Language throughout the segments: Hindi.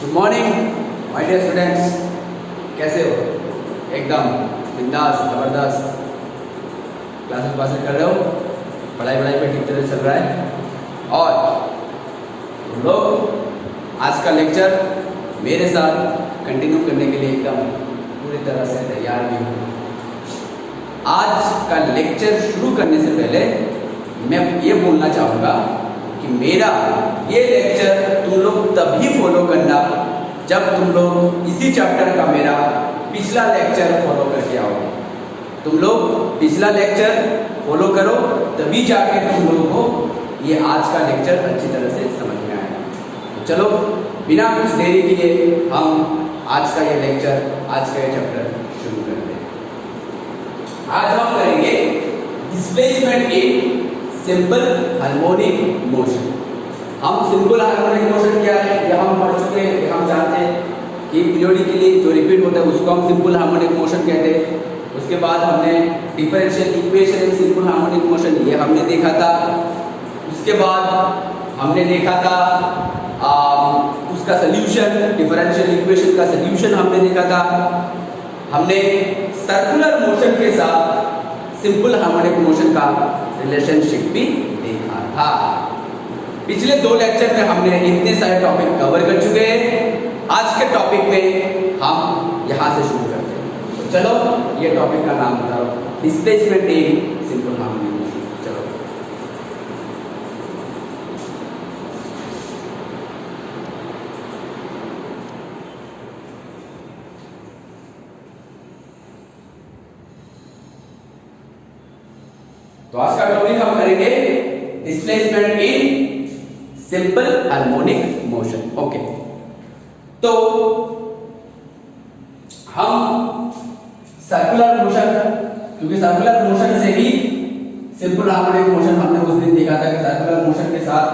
Good morning my dear students, कैसे हो? एकदम बिंदास ज़बरदस्त क्लासेस कर रहे हो, पढ़ाई पे ठीक तरह चल रहा है। और तुम लोग आज का लेक्चर मेरे साथ कंटिन्यू करने के लिए एकदम पूरी तरह से तैयार भी हो। आज का लेक्चर शुरू करने से पहले मैं ये बोलना चाहूँगा कि मेरा ये लेक्चर तुम लोग तभी फॉलो करना जब तुम लोग इसी चैप्टर का मेरा पिछला लेक्चर फॉलो करके आओगे। तुम लोग पिछला लेक्चर फॉलो करो, तभी जाके तुम लोगों को ये आज का लेक्चर अच्छी तरह से समझ में आएगा। तो चलो बिना कुछ देरी किए हम आज का ये लेक्चर, आज का ये चैप्टर शुरू करते हैं। आज हम करेंगे displacement in simple harmonic motion. हम सिंपल हार्मोनिक मोशन क्या है ये हम पढ़ चुके हैं, हम जानते हैं कि पीरियोडिकली जो रिपीट होता है उसको हम सिंपल हार्मोनिक मोशन कहते हैं। उसके बाद हमने differential equation in simple harmonic motion ये हमने देखा था। उसके बाद हमने देखा था उसका सल्यूशन, डिफरेंशियल इक्वेशन का सल्यूशन हमने देखा था। हमने सर्कुलर मोशन के साथ सिंपल हार्मोनिक मोशन का रिलेशनशिप भी देखा था। पिछले 2 लेक्चर में हमने इतने सारे टॉपिक कवर कर चुके हैं। आज के टॉपिक में हम यहाँ से शुरू करते हैं। तो चलो ये टॉपिक का नाम बताओ, displacement in simple harmonic motion. चलो तो आज का टॉपिक हम करेंगे displacement in simple harmonic motion. Okay, तो हम सर्कुलर मोशन, क्योंकि सर्कुलर मोशन से ही सिंपल हार्मोनिक मोशन हमने उस दिन देखा था कि सर्कुलर मोशन के साथ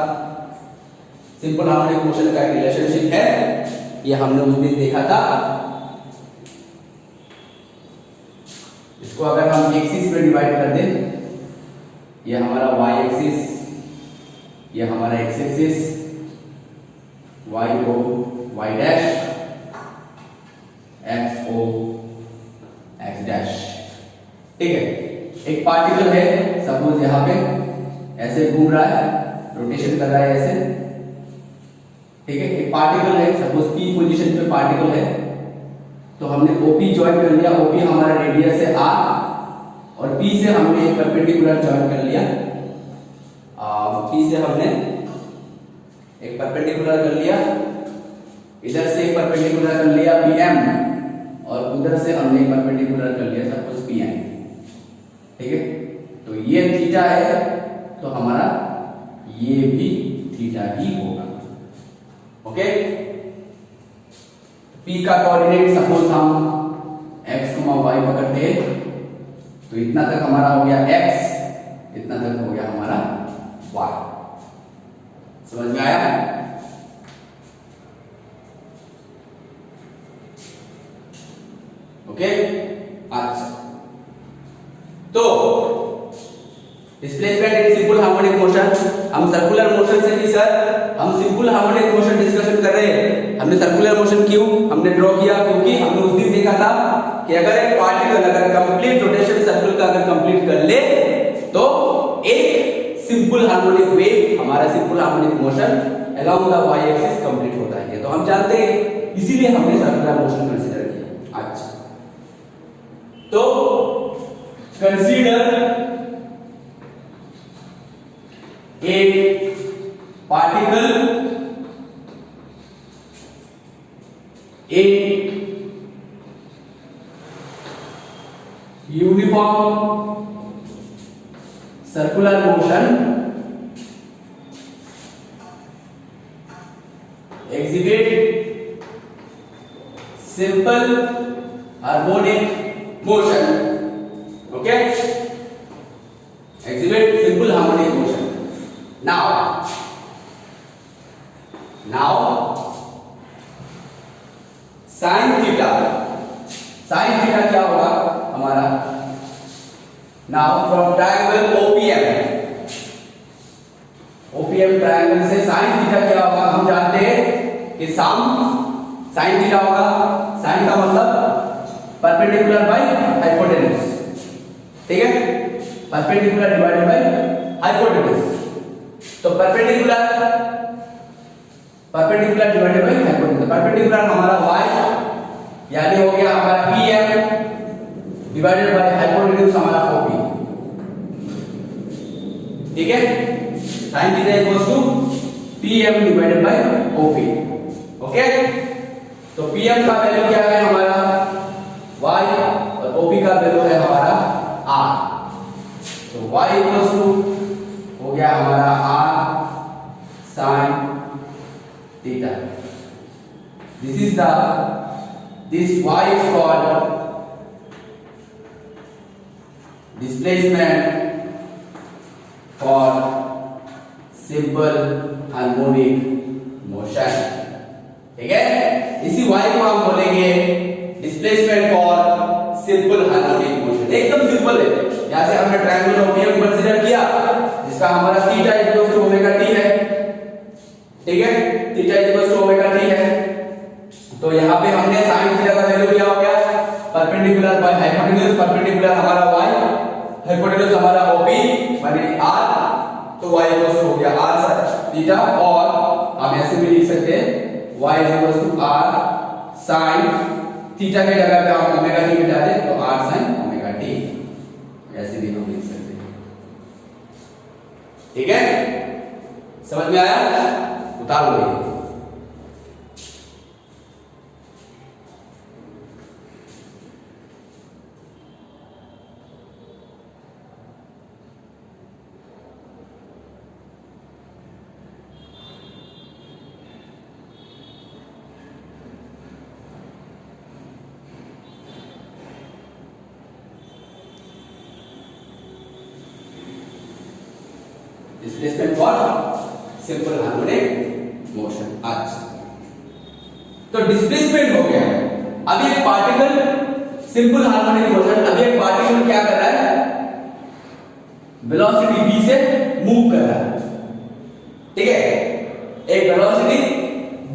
सिंपल हार्मोनिक मोशन का एक रिलेशनशिप है, ये हमने उस दिन देखा था। इसको अगर हम एक्सिस में डिवाइड कर दें, ये हमारा y एक्सिस, ये हमारा x एक्सिस, y को y डैश, x को x डैश। ठीक है, एक पार्टिकल है, सपोज यहाँ पे ऐसे घूम रहा है, रोटेशन कर रहा है ऐसे। ठीक है, एक पार्टिकल है, सपोज p पोजीशन पे पार्टिकल है, तो हमने OP ज्वाइन कर लिया। OP हमारा रेडियस है r और P से हमने एक परपेंडिकुलर ज्वाइन कर लिया। P से हमने एक परपेंडिकुलर कर लिया, इधर से एक परपेंडिकुलर कर लिया PM और उधर से हमने एक परपेंडिकुलर कर लिया सपोज PM। ठीक है, तो ये थीटा है, तो हमारा ये भी थीटा ही होगा। ओके, P का कोऑर्डिनेट सपोज हम x, y पकड़ते हैं, तो इतना तक हमारा हो गया x, इतना तक हो गया हमारा y। समझ में आया? ओके, अच्छा, तो displacement in simple harmonic motion, हम सर्कुलर मोशन से भी सर हम सिंपल हार्मोनिक मोशन डिस्कशन कर रहे हैं। हमने सर्कुलर मोशन क्यों हमने ड्रॉ किया, क्योंकि हमने उस दिन देखा था कि अगर एक पार्टिकल अगर कंप्लीट रोटेशन सर्कल का अगर कंप्लीट कर ले तो एक सिंपल हार्मोनिक वेव, हमारा simple harmonic motion along the y axis complete होता है। ये तो हम जानते हैं, इसीलिए हमने सर्कुलर मोशन कंसीडर किया। अच्छा, तो कंसीडर एक particle in uniform circular motion exhibit simple harmonic motion. Okay, exhibit simple harmonic motion. Now sin theta क्या होगा हमारा? Now from triangle OPM triangle से sin थीटा क्या होगा? हम जानते हैं कि सम साइन थीटा होगा, साइन का मतलब परपेंडिकुलर बाय हाइपोटेन्यूज, ठीक है, परपेंडिकुलर डिवाइडेड बाय हाइपोटेन्यूज। तो perpendicular divided by hypotenuse, perpendicular हमारा y यानी हो गया हमारा pm डिवाइडेड बाय हाइपोटेन्यूज हमारा op, ठीक है, sin theta equals to pm divided by op, okay. तो pm का वैल्यू क्या है हमारा y और op का वैल्यू है हमारा r, तो y इक्वल्स टू हो गया हमारा r sin theta। this y is called displacement for simple harmonic motion, ठीक है। इसी y को हम बोलेंगे displacement for simple harmonic motion, एकदम सिंपल है। यहां से हमने ट्रायंगल ऑफ पीएम कंसीडर किया जिसका हमारा theta equals to omega T है, ठीक है, theta equals to omega T है। तो यहाँ पे हमने sin थीटा का वैल्यू क्या हो गया, परपेंडिकुलर बाय हाइपोटेन्यूज, परपेंडिकुलर हमारा y, हाइपोटेन्यूज हमारा op माने r, तो y इक्वल्स हो गया r sin थीटा, और हम ऐसे भी लिख सकते हैं y equals to r sin theta के जगह पे हम ओमेगा टी बिठा दें तो r sin ओमेगा टी, ऐसे भी हम लिख सकते हैं, ठीक है, समझ में आया, उतार लो। Displacement for simple harmonic motion. अच्छा, तो डिस्प्लेसमेंट हो गया। अब एक पार्टिकल सिंपल हार्मोनिक मोशन, अब एक पार्टिकल क्या कर रहा है, वेलोसिटी v से मूव कर रहा है, ठीक है, एक वेलोसिटी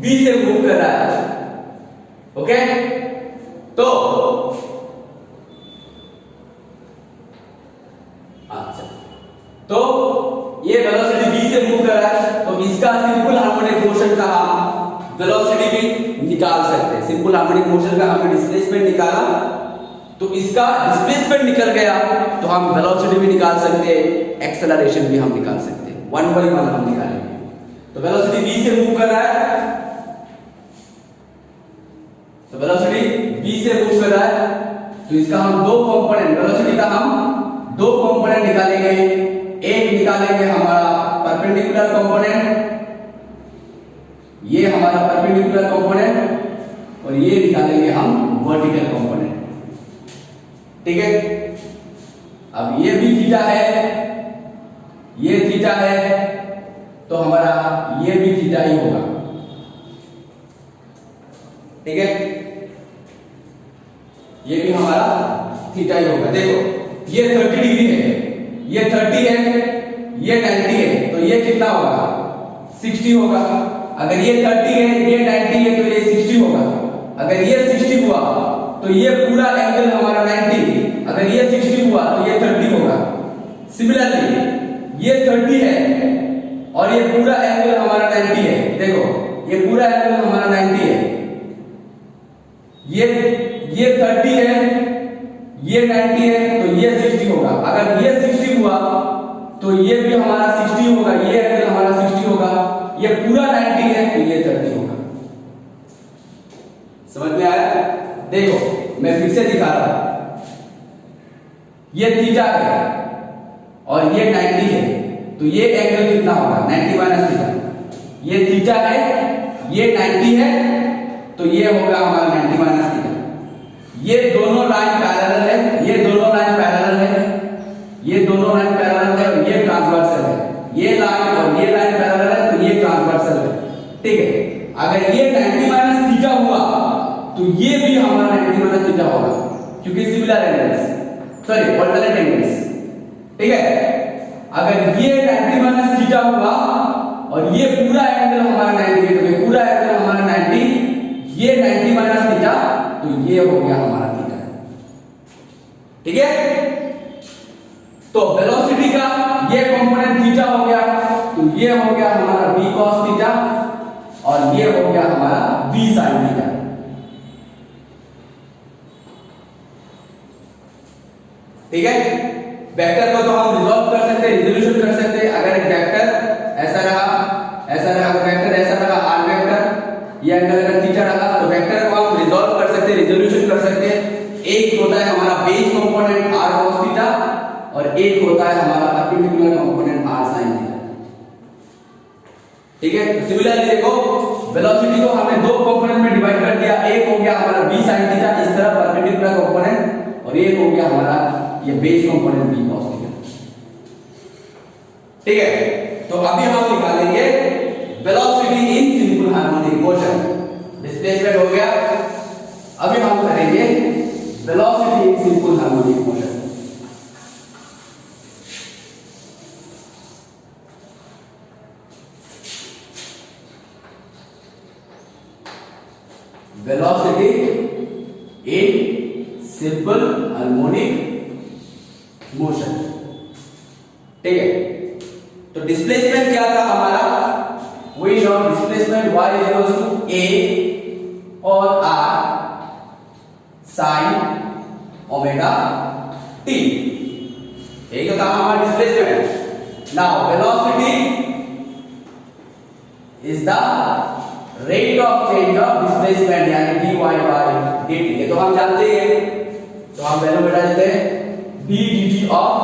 v से मूव कर रहा है, ओके। तो अच्छा, तो ये वेलोसिटी v से मूव कर रहा है, तो इसका सिंपल हार्मोनिक मोशन का हम वेलोसिटी भी निकाल सकते हैं। सिंपल हार्मोनिक मोशन का हमने डिस्प्लेसमेंट निकाला, तो इसका डिस्प्लेसमेंट निकल गया, तो हम वेलोसिटी भी निकाल सकते हैं, एक्सेलरेशन भी हम निकाल सकते हैं, 1 by 1 हम निकालेंगे। तो वेलोसिटी v से मूव कर रहा है, तो वेलोसिटी v से मूव कर रहा है, तो इसका हम दो कंपोनेंट, वेलोसिटी का हम दो कंपोनेंट निकालेंगे। एक निकालेंगे हमारा परपेंडिकुलर कंपोनेंट, ये हमारा परपेंडिकुलर कंपोनेंट, और ये निकालेंगे हम वर्टिकल कंपोनेंट, ठीक है। अब ये भी थीटा है, ये थीटा है, तो हमारा ये भी थीटा ही होगा, ठीक है, ये भी हमारा थीटा ही होगा। देखो ये 30 डिग्री है, ये 30 है, ये 90 है, तो ये कितना होगा, 60 होगा। अगर ये 30 है, ये 90 है, तो ये 60 होगा। अगर ये 60 हुआ तो ये पूरा एंगल हमारा 90, अगर ये 60 हुआ तो ये 30 होगा। सिमिलरली ये 30 है और ये पूरा एंगल हमारा 90 है, देखो ये पूरा एंगल हमारा 90 है, ये 30 है, ये 90 है, तो ये 60 होगा। अगर ये 60 हुआ तो ये भी हमारा 60 होगा, ये एंगल हमारा 60 होगा, ये पूरा 90 है, तो ये 30 होगा। समझ में आया? देखो मैं फिर से दिखा रहा हूं, ये थीटा है और ये 90 है, तो ये एंगल कितना होगा, 90 माइनस थीटा। ये थीटा है, ये 90 है, तो ये होगा हमारा 90 माइनस थीटा। ये दोनों लाइन पैरेलल है, ये दोनों लाइन पैरेलल है, ये दोनों लाइन पैरेलल है, और ये ट्रांसवर्सल है। ये लाइन और ये लाइन पैरेलल है, तो ये ट्रांसवर्सल है, ठीक है। अगर ये 90 माइनस थीटा हुआ तो ये भी हमारा 90 माइनस थीटा होगा, क्योंकि similar angles, sorry alternate angles, ठीक है। अगर ये 90 माइनस थीटा हुआ और ये पूरा एंगल हमारा 90 है, तो ये पूरा एंगल हमारा 90, ये 90 माइनस थीटा, तो ये हो गया हमारा थीटा। ठीक है, तो वेलोसिटी का ये कंपोनेंट थीटा हो गया, तो ये हो गया हमारा v cos थीटा और ये हो गया हमारा v sin थीटा। ठीक है, वेक्टर को तो हम रिजॉल्व कर सकते हैं, रिजोल्यूशन कर सकते हैं। अगर एक वेक्टर ऐसा रहा, वेक्टर ऐसा रहा r वेक्टर, ये अगर थीटा रहा, तो वेक्टर को हम रिजॉल्व कर सकते हैं, रिजोल्यूशन कर सकते हैं। एक होता है हमारा base component r cos theta और एक होता है हमारा perpendicular component r sin theta. ठीक है, सिमिलरली देखो वेलोसिटी को हमने दो कंपोनेंट में डिवाइड कर दिया, एक हो गया हमारा v sin थीटा इस तरफ परपेंडिकुलर कंपोनेंट और एक हो गया हमारा ये base component v cos theta. ठीक है, तो अभी हम निकालेंगे velocity in simple harmonic motion. Displacement हो गया, अभी हम करेंगे velocity in simple harmonic motion. Velocity in simple harmonic motion. ठीक है, तो डिस्प्लेसमेंट क्या था हमारा, we know displacement y equals to a और r sin ओमेगा t। एक तो था हमारा displacement. Now velocity is the rate of change of displacement यानी dy by dt। ये तो हम जानते हैं, तो हम वैल्यू बेटा देते हैं d dt ऑफ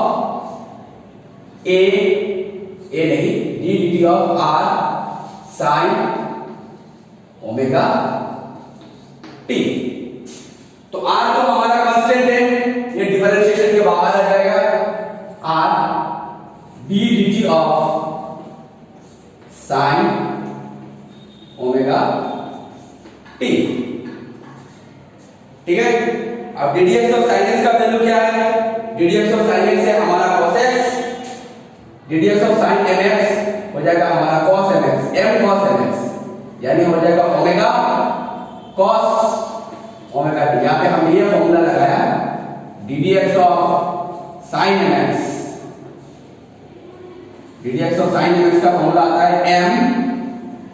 a नहीं d dt of r sin omega t। तो r तो हमारा कांस्टेंट है, ये डिफरेंशिएशन के बाहर आ जाएगा। r d dt of sin omega t। ठीक है, अब ddx ऑफ sin x का वैल्यू क्या है, ddx ऑफ sin x है हमारा cos x, ddx of sin mx हो जाएगा हमारा cos mx, m cos mx यानी हो जाएगा ओमेगा cos ओमेगा t। यहां पे हमने ये फॉर्मूला लगाया ddx of sin mx, ddx of sin mx का फॉर्मूला आता है m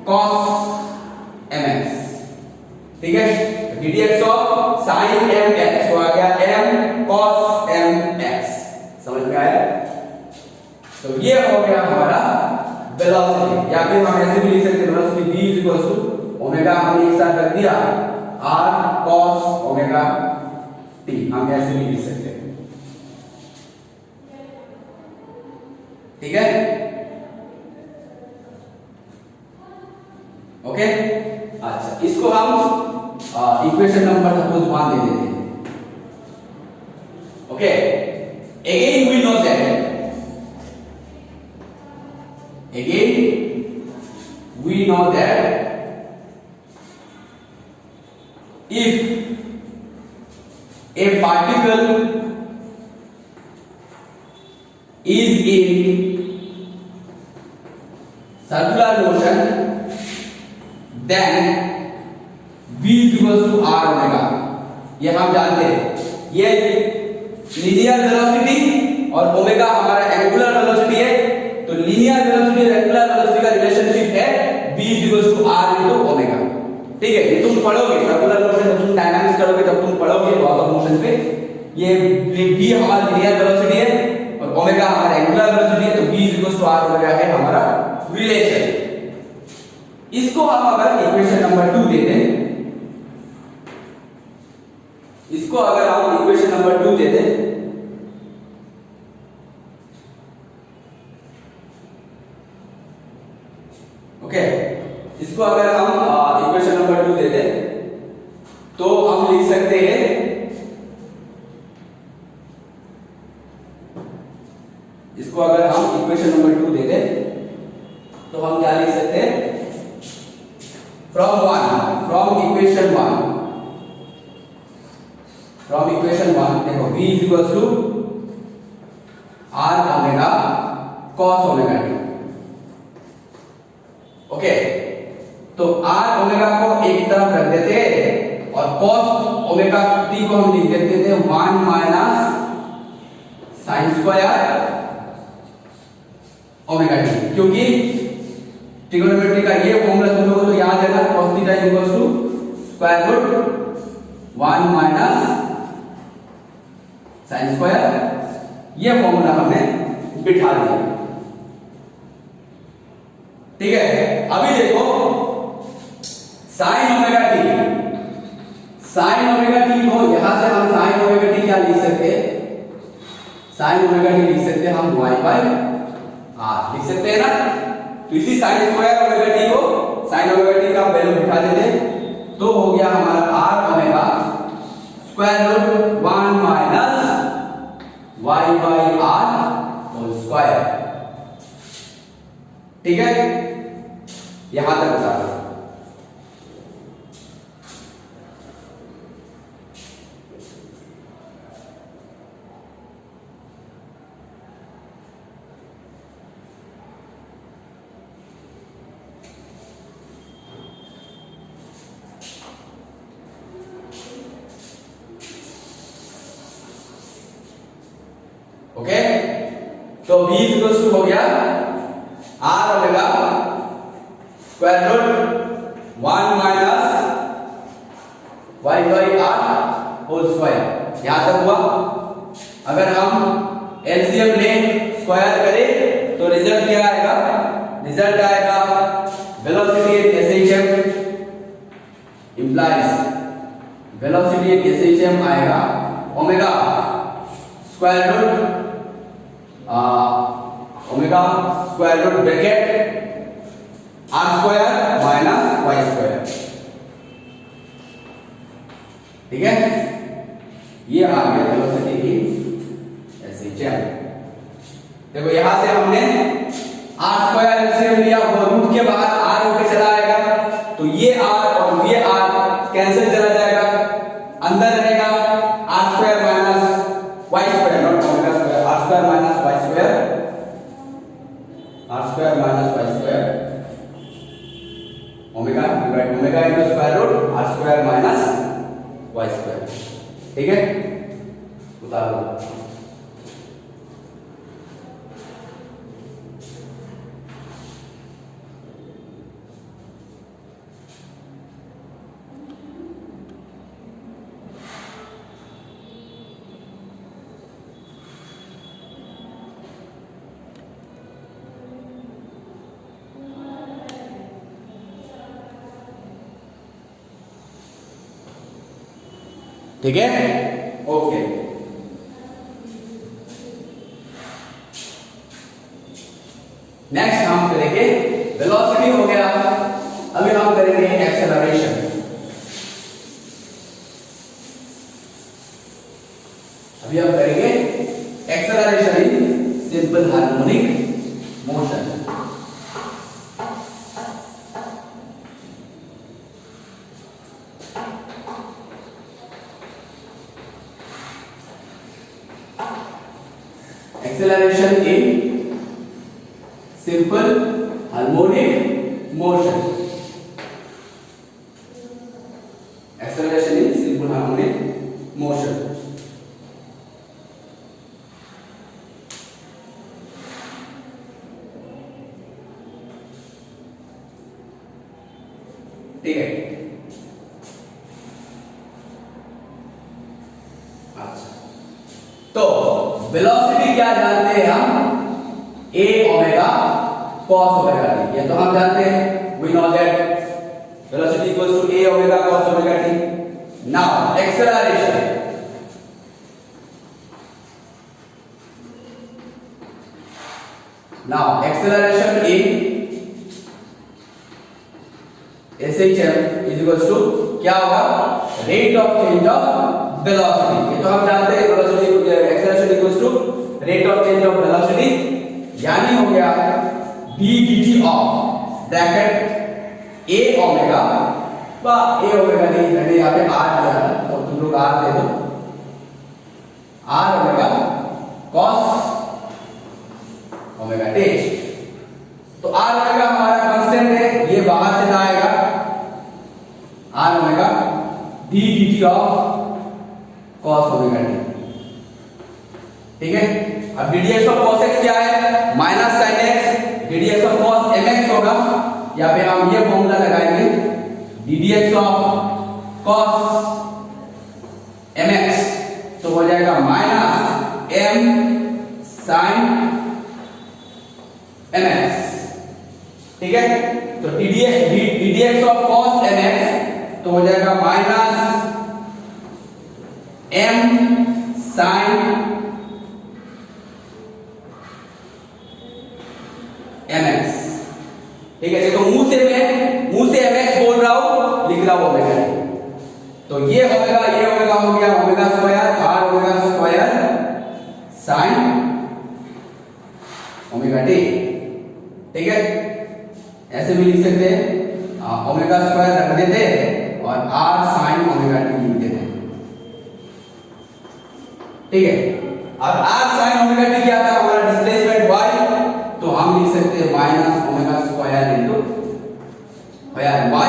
cos mx। ठीक है, ddx ऑफ sin mx तो आ गया m cos mx। समझ में आया? तो ये हो गया हमारा वेलोसिटी, या फिर हम ऐसे भी लिख सकते हैं velocity v equals to omega, हमने एक साथ रख दिया r cos ओमेगा t, हम ऐसे भी लिख सकते हैं। ठीक है, ओके। अच्छा, इसको हम इक्वेशन नंबर सपोज 1 दे देते हैं। Okay, again we know that if a particle is in circular motion then v is equals to r omega. ये हम जानते हैं, ये लीनियर वेलोसिटी और ओमेगा हमारा एंगुलर वेलोसिटी है। तो लीनियर वेलोसिटी और एंगुलर वेलोसिटी का रिलेशनशिप है v is equals to r into omega. ठीक है, ये तुम पढ़ोगे सर्कुलर मोशन, जब तुम डायनामिक्स करोगे तब तुम पढ़ोगे लॉज ऑफ मोशन पे। ये v हमारा लीनियर वेलोसिटी है और ओमेगा हमारा एंगुलर वेलोसिटी है, तो v is equals to r omega है हमारा रिलेशन। इसको हम अगर इक्वेशन नंबर 2 दे दें, इसको अगर हम इक्वेशन नंबर 2 दे दें, ओके, इसको अगर हम इक्वेशन नंबर 2 दे दें तो हम लिख सकते हैं इसको अगर हम इक्वेशन नंबर 2 दे दें तो हम क्या लिख सकते हैं, फ्रॉम इक्वेशन 1 देखो v is equals to r omega cos omega t। Okay, तो आर ओमेगा को एक तरफ रख देते और कॉस ओमेगा टी को हम लिख देते थे 1 minus sine square omega T, क्योंकि ट्रिग्नोमेट्री का ये फॉर्मूला तुम लोगों को तो याद है ना, cos theta equals to square root 1 minus sine square, ये फॉर्मूला हमने बिठा दिया। ठीक है, अभी देखो साइन ओमेगा टी को यहां से हम साइन ओमेगा टी क्या लिख सकते हैं, साइन ओमेगा टी लिख सकते हैं हम y बाय r लिख सकते हैं ना। तो इसी साइन स्क्वायर ओमेगा टी को साइन ओमेगा टी का वैल्यू बिठा देते तो हो गया हमारा r omega square root 1 minus y by r whole square. ठीक है, यहां तक बता रहा हूं। ओके, तो b इक्वल्स टू हो गया r omega square root 1 minus y by r whole square. यहां तक हुआ। अगर हम एलसीएम लें, स्क्वायर करें तो रिजल्ट क्या आएगा, रिजल्ट आएगा velocity in SHM implies velocity in SHM आएगा omega square root omega square root bracket R square minus Y square. ठीक है, ये आ गया वेलोसिटी की एसएचएम। देखो यहां से हमने आर स्क्वायर एलसीएम लिया, वो रूट के बाहर आर होके चला आएगा, तो ये आर और ये आर कैंसिल चला जाएगा, अंदर रहेगा R square minus Y square, not omega square, R square minus Y square, R square minus Y square omega divide omega into square root R square minus Y square. ठीक है, उतार लो। ठीक है, ओके। नेक्स्ट हम करेंगे वेलोसिटी हो गया, अभी हम करेंगे एक्सेलरेशन। अभी हम करेंगे acceleration in simple harmonic motion. Acceleration in simple harmonic motion. Acceleration in simple harmonic motion. ठीक है, अच्छा, तो वेलोसिटी क्या जानते हैं हम, a omega cos omega t, ये तो हम जानते हैं, we know that velocity equals to a omega cos omega t। now acceleration, now acceleration in SHM is equals to क्या होगा, rate of change of velocity। ये तो हम जानते हैं, velocity acceleration equals to rate of change of velocity, यानी हो गया d dt of bracket a omega बा a ओमेगा नहीं, मैंने यहाँ पे r दिया है तो तुम लोग r दे दो, r omega cos omega t। तो r ओमेगा हमारा कांस्टेंट है, ये बाहर से आएगा dt of cos omega t। ठीक है, अब ddx ऑफ cos x क्या है, minus sin x ddx of cos mx होगा। यहाँ पे हम ये फॉर्मूला लगाएंगे, ddx ऑफ cos mx तो हो जाएगा माइनस m sin mx। ठीक है, तो ddx ऑफ cos mx तो हो जाएगा माइनस m sin mx। ठीक है, तो मुंह से mx बोल रहा हूं, लिख रहा हूं ओमेगा। तो ये ओमेगा हो गया omega square r omega square sin omega t। ठीक है, ऐसे भी लिख सकते हैं, ओमेगा स्क्वायर रख देते और r sin ओमेगा t लिख देते। ठीक है, अब r sin ओमेगा t क्या था, हमारा डिस्प्लेसमेंट y, तो हम लिख सकते हैं minus omega square into y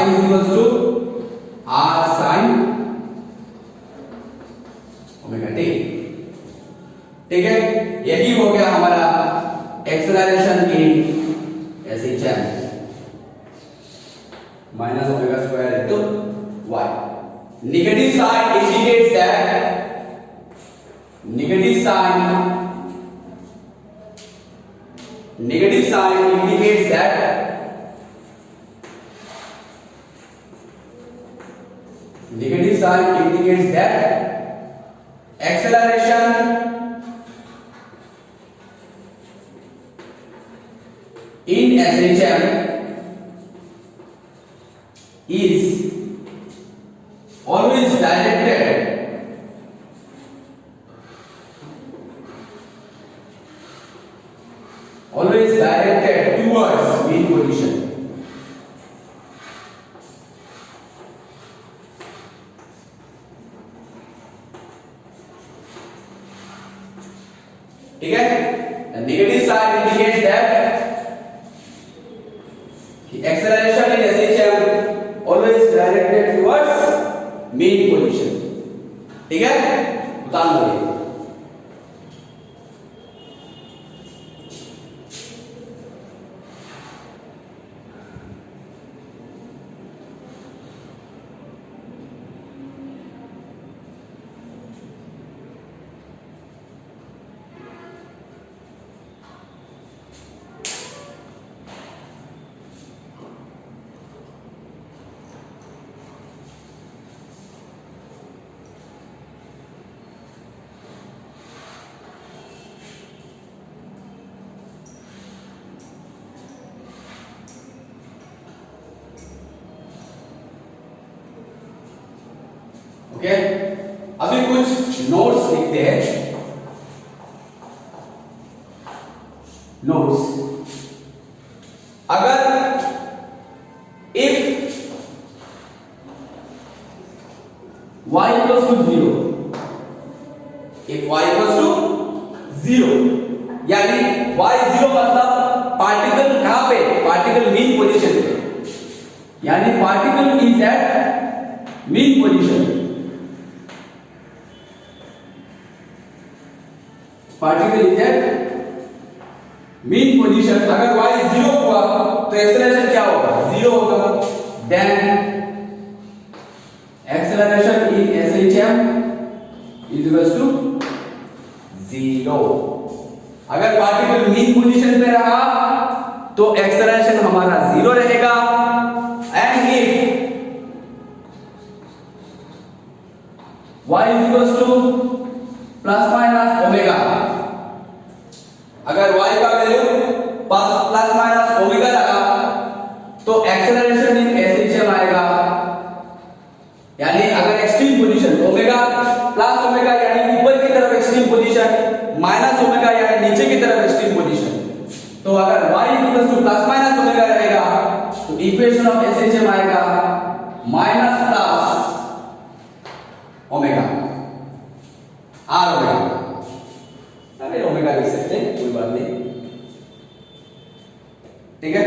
is equals to r sin omega t। ठीक है, यही हो गया हमारा acceleration in SHM, minus omega square into y। Negative sign indicates that negative sign indicates that acceleration in SHM is always directed towards mean position। ठीक है, negative sign indicates that acceleration in SHM always directed towards mean position. ठीक है, उतार लो। ओके, अभी कुछ नोट्स लिखते हैं। नोट्स, अगर if y equals to 0, if y equals to 0 यानी y 0 मतलब पार्टिकल कहां पे, पार्टिकल मीन पोजीशन पे, यानी particle is at mean position. Particle is at mean position. अगर y 0 हुआ तो एक्सेलरेशन क्या होगा, 0 होगा। Then acceleration in SHM is equals to 0। अगर पार्टिकल मीन पोजीशन पे रहा तो एक्सेलरेशन हमारा 0 रहेगा। And if y is equals two plus minus omega, अगर y का वैल्यू प्लस माइनस ओमेगा लगा तो एक्सेलरेशन इन SHM आएगा। यानी अगर extreme position omega plus omega यानी ऊपर की तरफ एक्सट्रीम पोजीशन, माइनस ओमेगा यानी नीचे की तरफ एक्सट्रीम पोजीशन, तो अगर y equals two plus minus omega रहेगा तो इक्वेशन ऑफ SHM आएगा minus plus omega r omega. अरे ओमेगा लिख सकते हैं, कोई बात नहीं। ठीक है,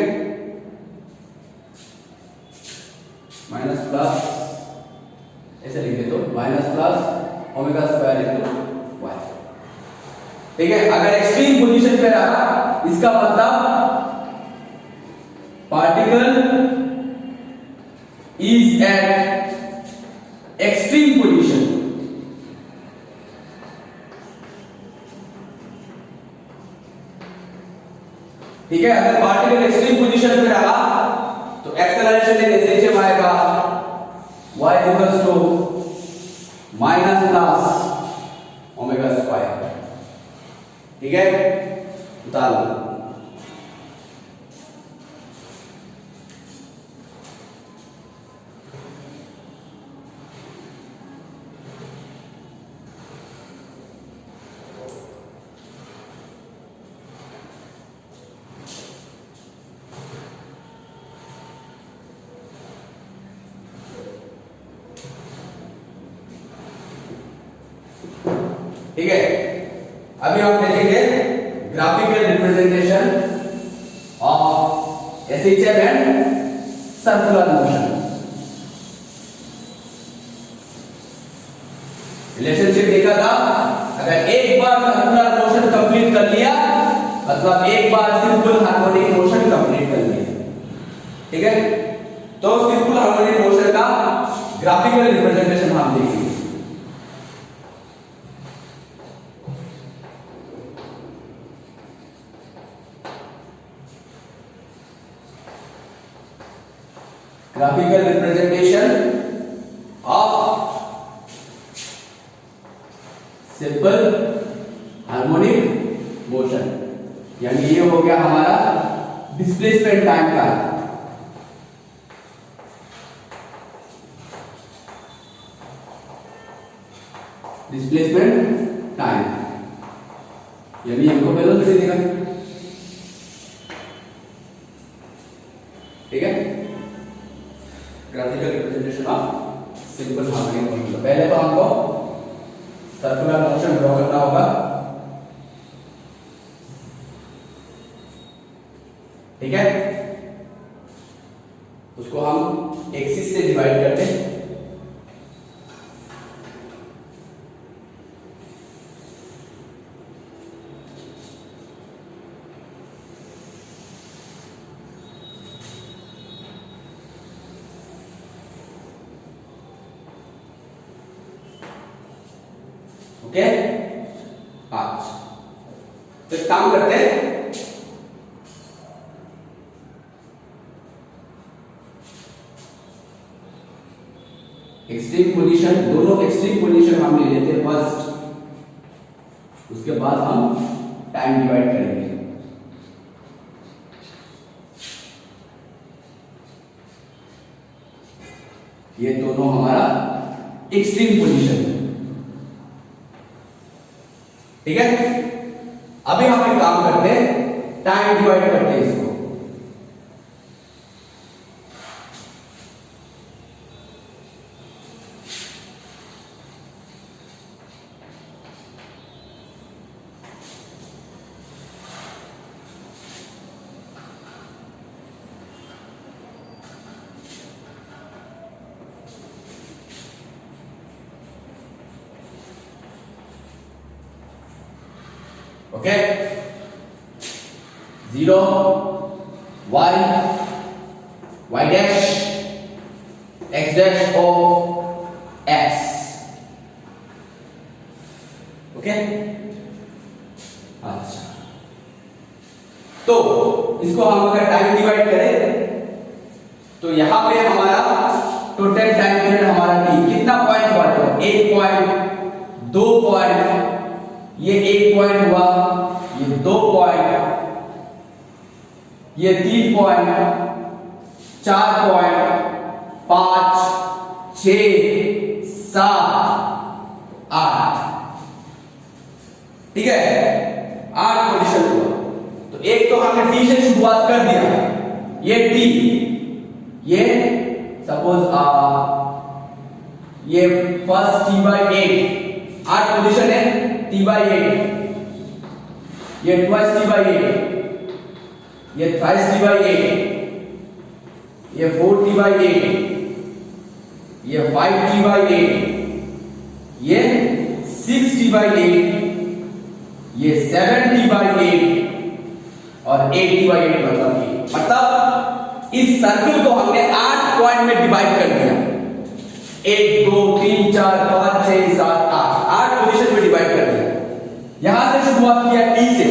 माइनस प्लस ऐसे लिख देते हो minus plus omega square into Y. ठीक है, अगर एक्सट्रीम पोजीशन पे रहा इसका मतलब particle is at extreme position. ठीक है, अगर पार्टिकल एक्सट्रीम पोजीशन पे रहा तो एक्सेलरेशन जैसे h आएगा y equals to minus plus omega square. ठीक है, उतार लो। ठीक है, अभी हम देखेंगे graphical representation of SHF and circular motion. Relationship देखा था, अगर एक बार सर्कुलर मोशन कंप्लीट कर लिया मतलब एक बार सिंपल हार्मोनिक मोशन कंप्लीट कर लिया। ठीक है, तो सिंपल हार्मोनिक मोशन का ग्राफिकल रिप्रेजेंटेशन हम देखेंगे। Graphical representation of simple harmonic motion, यानी ये हो गया हमारा डिस्प्लेसमेंट टाइम का। डिस्प्लेसमेंट टाइम यानी हमको पहले से देगा। ठीक है, graphical representation of simple harmonic motion. पहले तो हमको सर्कुलर मोशन ड्रॉ करना होगा। ठीक है, उसको हम एक्सिस से डिवाइड करते हैं। ओके, आज तो एक काम करते हैं, एक्सट्रीम पोजीशन, दोनों एक्सट्रीम पोजीशन हम ले लेते हैं फर्स्ट, उसके बाद हम टाइम डिवाइड करेंगे। ये दोनों हमारा एक्सट्रीम पोजीशन है। ठीक है, अभी हम एक काम करते हैं, टाइम डिवाइड करते हैं इसको। Okay, 0 y y dash x dash O x। Okay, अच्छा, तो इसको हम अगर टाइम डिवाइड करें तो यहां पे हमारा टोटल टाइम पीरियड हमारा t कितना पॉइंट हुआ? तो 1 पॉइंट, 2 पॉइंट, ये 1 पॉइंट हुआ, ये 2 पॉइंट, ये 3 पॉइंट, 4 पॉइंट, 5, 6, 7, 8। ठीक है, 8 पोजीशन हुआ। तो एक तो हमने टी से शुरुआत कर दिया, ये टी, ये सपोज ये फर्स्ट t/8, 8 पोजीशन है, t/8, ये ट्वाइस t/8, ये थ्राइस t/8, ये 4 t/8, ये 5t/8, ये 6t/8, ये 7t/8 और 8t/8 मतलब इस सर्कल को हमने 8 पॉइंट में डिवाइड कर दिया। 1 2 3 4 5 6 7 8 पोजीशन में डिवाइड कर दिया। यहां से शुरुआत किया t से,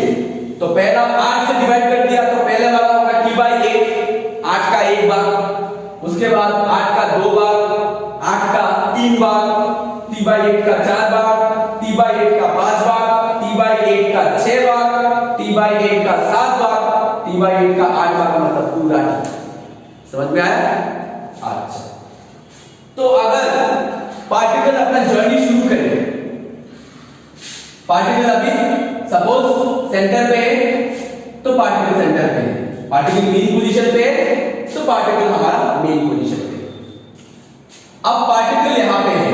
तो पहला 8 से डिवाइड कर दिया, तो पहले वाला होगा t/8, 8 का 1 भाग, उसके बाद 8 का 2 भाग, 8 का 3 भाग, t/8 का 4 भाग, t/8 का 5 भाग, t/8 का 6 भाग, t/8 का 7 भाग, t/8 का 8 भाग, मतलब पूरा t। समझ में आया? अच्छा, तो अगर पार्टिकल अपना जर्नी शुरू करे, पार्टिकल अभी सपोज सेंटर पे है, तो पार्टिकल सेंटर पे है, पार्टिकल मेन पोजीशन पे है, तो पार्टिकल हमारा मेन पोजीशन पे। अब पार्टिकल यहां पे है,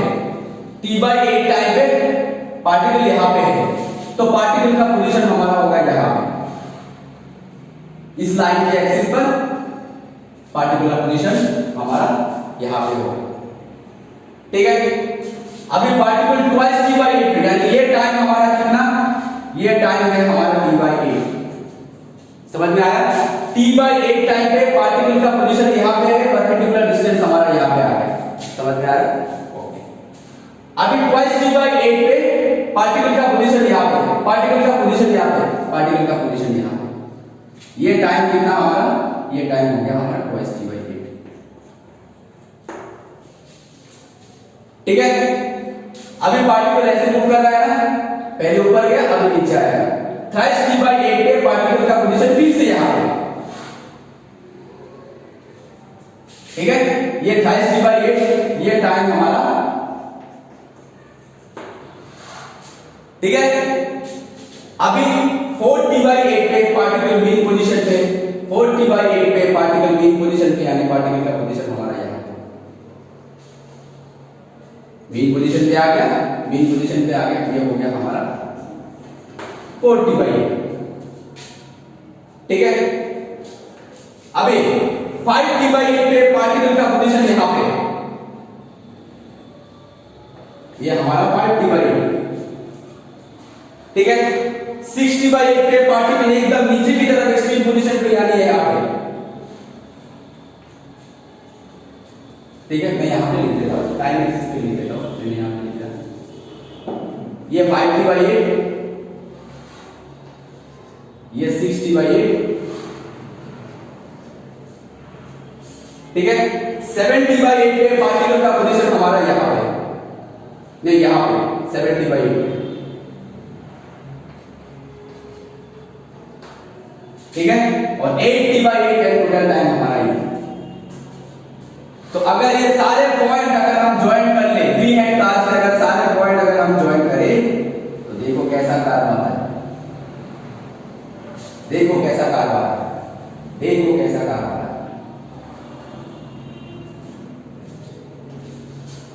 t/8 टाइम पे पार्टिकल यहां पे है, तो पार्टिकल का पोजीशन हमारा होगा यहां पे, इस लाइन के एक्सिस पर पार्टिकल का पोजीशन हमारा यहां पे होगा। ठीक है, अभी पार्टिकल ट्वाइस t/8, यानी ये टाइम हमारा कितना, ये टाइम है हमारा t/8। समझ में आया? t/8 टाइम पे पार्टिकल का पोजीशन यहां पे है, परपेंडिकुलर डिस्टेंस हमारा यहां पे आ गया। समझ में आया? ओके, अभी ट्वाइस t/8 पे पार्टिकल का पोजीशन यहां पे, पार्टिकल का पोजीशन यहां पे, पार्टिकल का पोजीशन यहां पे। ये टाइम कितना हमारा, ये टाइम हो गया हमारा ट्वाइस t/8। ठीक है, अभी पार्टिकल ऐसे मूव कर रहा है ना, पहले ऊपर गया, अभी नीचे आया। थ्राइस t/8 पे पार्टिकल का पोजीशन फिर से यहां पे। ठीक है, ये थ्राइस t/8, ये टाइम हमारा। ठीक है, अभी 4t/8 पे पार्टिकल मेन पोजीशन पे, 4t/8 पे पार्टिकल मेन पोजीशन पे, यानी पार्टिकल का पोजीशन हमारा यहां पे, मेन पोजीशन पे आ गया, मेन पोजीशन पे आ गया, ये हो गया हमारा 4t/8। ठीक है, अभी 5t/8 पे पार्टिकल का पोजीशन यहां पे, ये हमारा 5t/8। ठीक है, 6t/8 पे पार्टिकल एकदम नीचे की तरफ एक्सट्रीम पोजीशन पे, यानी यहां पे। ठीक है, मैं यहां पे लिख देता हूं, टाइम एक्सिस पे लिख देता हूं, मैंने यहां पे लिखा ये 5t/8, ये 6t/8। ठीक है, 7t/8 पे पार्टिकल का पोजीशन हमारा यहां पे, नहीं यहां पे 7t/8। ठीक है, और 8t/8 का टोटल टाइम हमारा ये। तो अगर ये सारे पॉइंट अगर हम ज्वाइन कर ले, फ्री हैंड कार्ड से अगर सारे पॉइंट अगर हम ज्वाइन करें, तो देखो कैसा कार्ड बनता है, देखो कैसा कार्ड बनता है, देखो कैसा कार्ड बनता है।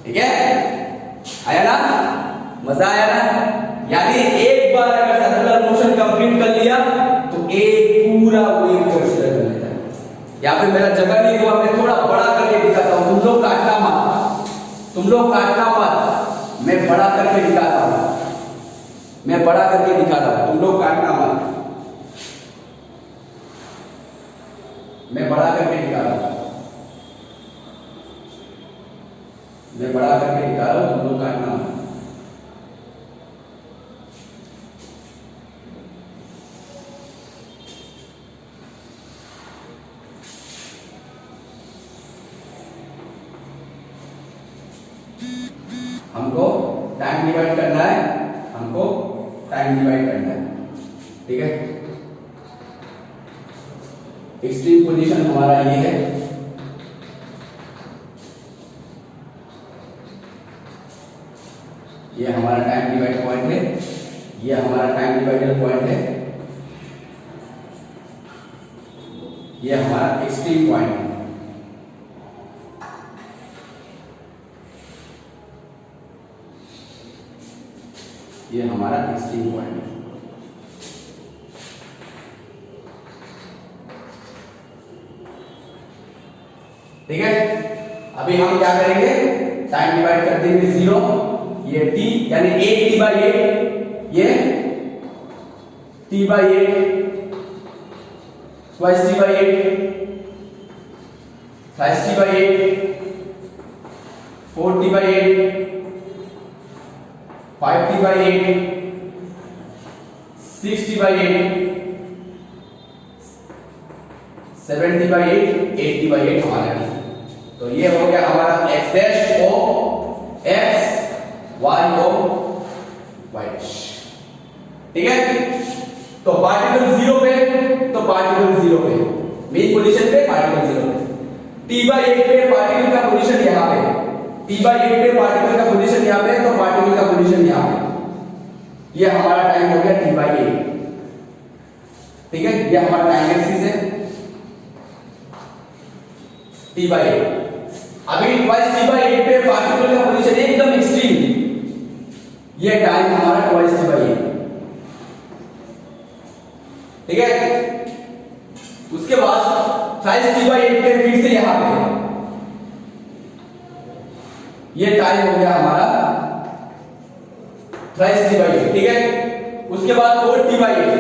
ठीक है, आया ना, मजा आया ना? यानी एक बार अगर सर्कुलर मोशन कंप्लीट कर लिया, तो एक पूरा वेव कंसीडर कर लेता है। यहाँ पे मेरा जगह नहीं हुआ, मैं थोड़ा बड़ा करके दिखाता हूं, तुम लोग काटना मत, तुम लोग काटना मत, मैं बड़ा करके दिखाता हूं, मैं बड़ा करके दिखाता हूं, तुम लोग काटना मत, मैं बड़ा करके दिखा रहा हूं, मैं बड़ा करके दिखा रहा हूं, तुम लोग काटना मत। हमको टाइम डिवाइड करना है, हमको टाइम डिवाइड करना है। ठीक है, एक्सट्रीम पोजीशन हमारा ये है, ये हमारा टाइम डिवाइड पॉइंट है, ये हमारा टाइम डिवाइडर पॉइंट है, ये हमारा एक्सट्रीम पॉइंट है। ये हमारा एक्सट्रीम पॉइंट है। ठीक है, अभी हम क्या करेंगे, टाइम डिवाइड कर देंगे 0, ये t यानी 8t/8, ये t/8, twice t/8, thrice t/8, 4t/8, 5t/8, 6t/8, 7t/8, 8t/8 हमारा t। तो ये हो गया हमारा x dash O x, y O y dash. ठीक है, तो पार्टिकल 0 पे, तो पार्टिकल 0 पे, मेन पोजीशन पे पार्टिकल 0 पे, t/8 पे पार्टिकल का पोजीशन यहां पे, t/8 पे पार्टिकल का पोजीशन यहां पे, तो पार्टिकल का पोजीशन यहां पे। ये हमारा टाइम हो गया t/8। ठीक है, ये हमारा टाइम एक्सिस है t/8। अभी ट्वाइस t/8 पे पार्टिकल का पोजीशन एकदम एक्सट्रीम, ये टाइम हमारा ट्वाइस t/8। ठीक है, उसके बाद थ्राइस t/8 पे फिर से यहां पे, ये टाइम हो गया हमारा थ्राइस t/8। ठीक है, उसके बाद 4t/8,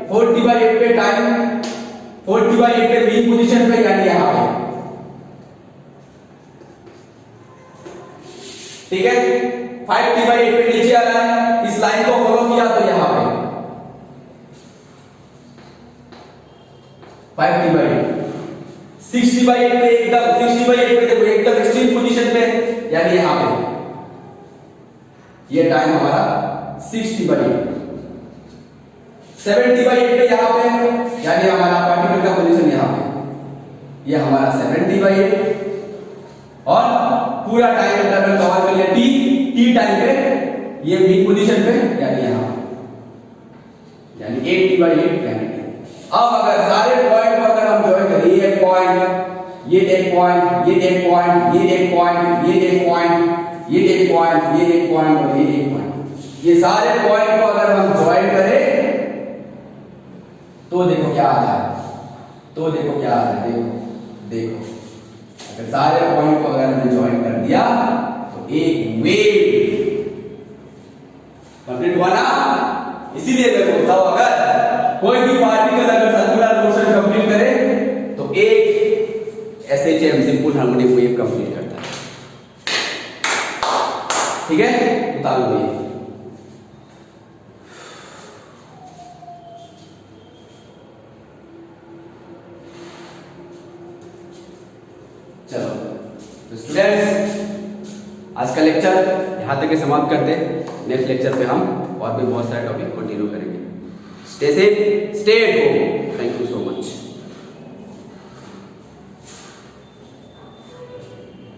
4t/8 पे टाइम, 4t/8 पे मेन पोजीशन पे यानी यहां पे। ठीक है, 5t/8 पे नीचे आ रहा है, इस लाइन को फॉलो किया तो यहां पे 5t/8, 6t/8 पे एकदम, 6t/8 पे देखो एकदम एक्सट्रीम पोजीशन पे यानी यहां पे, ये टाइम हमारा 6t/8, 7t/8 पे यहां पे यानी हमारा पार्टिकल का पोजीशन यहां पे, ये हमारा 7t/8, और पूरा टाइम इंटरवल कवर कर लिया t टाइम पे, ये मेन पोजीशन पे यानी यहां, यानी 8t/8 यानी। अब अगर सारे पॉइंट को अगर हम ज्वाइन करें, ये एक पॉइंट, ये एक पॉइंट, ये एक पॉइंट, ये एक पॉइंट, ये एक पॉइंट, ये एक पॉइंट, ये एक पॉइंट और ये एक पॉइंट, ये सारे पॉइंट को अगर हम ज्वाइन करें तो देखो क्या आता है, तो देखो क्या आता है, देखो देखो, अगर सारे पॉइंट को अगर हमने ज्वाइन कर दिया तो एक वेव कंप्लीट हुआ ना। इसीलिए मैं बोलता हूं अगर कोई भी पार्टिकल अगर सर्कुलर मोशन कंप्लीट करे तो एक SHM simple harmonic wave complete करता है। ठीक है, उतार लो ये। चलो तो स्टूडेंट्स, आज का लेक्चर यहां तक समाप्त करते हैं। नेक्स्ट लेक्चर पे हम और भी बहुत सारे टॉपिक कंटिन्यू करेंगे। Stay safe, stay at home. Thank you so much.